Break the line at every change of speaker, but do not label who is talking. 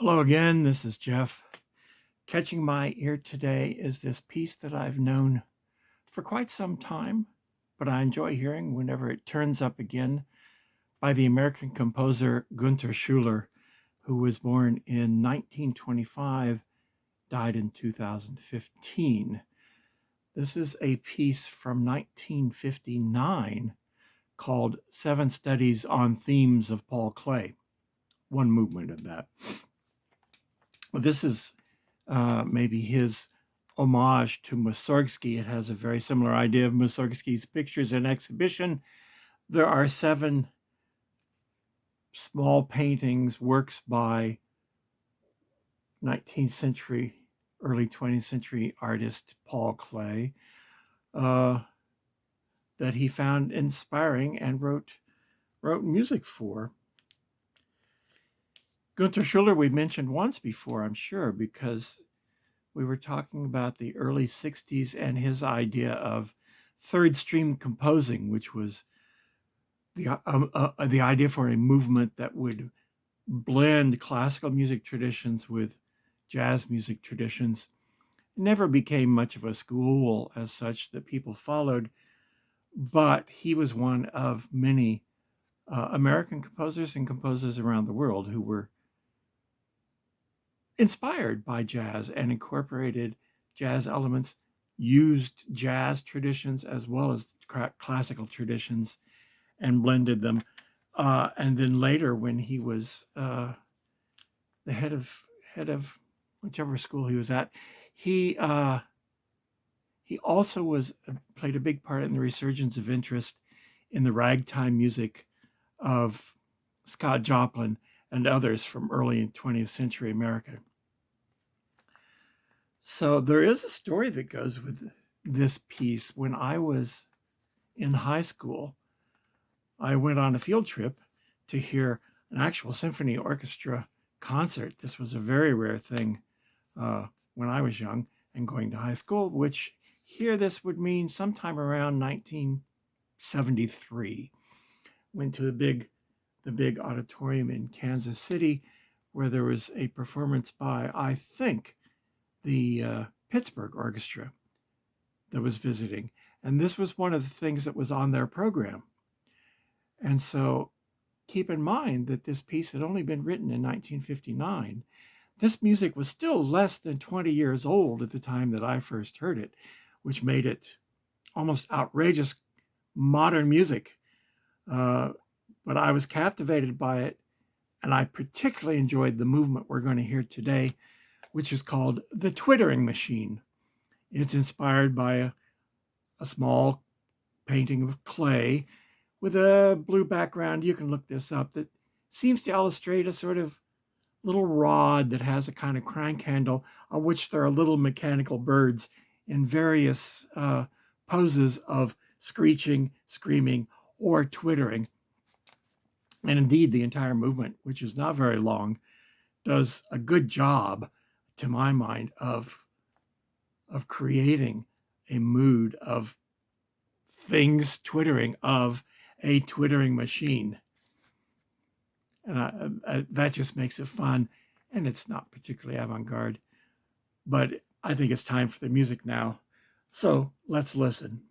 Hello again, this is Jeff. Catching my ear today is this piece that I've known for quite some time, but I enjoy hearing whenever it turns up again by the American composer Gunther Schuller, who was born in 1925, died in 2015. This is a piece from 1959 called Seven Studies on Themes of Paul Klee, one movement of that. This is maybe his homage to Mussorgsky. It has a very similar idea of Mussorgsky's pictures and exhibition. There are seven small paintings, works by 19th century, early 20th century artist Paul Klee uh, that he found inspiring and wrote music for. Gunther Schuller we've mentioned once before, I'm sure, because we were talking about the early 60s and his idea of third stream composing, which was the idea for a movement that would blend classical music traditions with jazz music traditions. It never became much of a school as such that people followed, but he was one of many American composers and composers around the world who were inspired by jazz and incorporated jazz elements, used jazz traditions as well as classical traditions, and blended them. And then later, when he was the head of whichever school he was at, he uh, he also was played a big part in the resurgence of interest in the ragtime music of Scott Joplin and others from early 20th century America. So there is a story that goes with this piece. When I was in high school, I went on a field trip to hear an actual symphony orchestra concert. This was a very rare thing when I was young and going to high school, which here this would mean sometime around 1973. Went to the big auditorium in Kansas City where there was a performance by, I think, the Pittsburgh Orchestra that was visiting. And this was one of the things that was on their program. And so keep in mind that this piece had only been written in 1959. This music was still less than 20 years old at the time that I first heard it, which made it almost outrageous modern music. Uh, but I was captivated by it, and I particularly enjoyed the movement we're going to hear today, which is called the Twittering Machine. It's inspired by a small painting of clay with a blue background. You can look this up. That seems to illustrate a sort of little rod that has a kind of crank handle on which there are little mechanical birds in various poses of screeching, screaming, or twittering. And indeed, the entire movement, which is not very long, does a good job, to my mind, of creating a mood of things twittering, of a twittering machine. And that just makes it fun. And it's not particularly avant-garde, but I think it's time for the music now. So let's listen.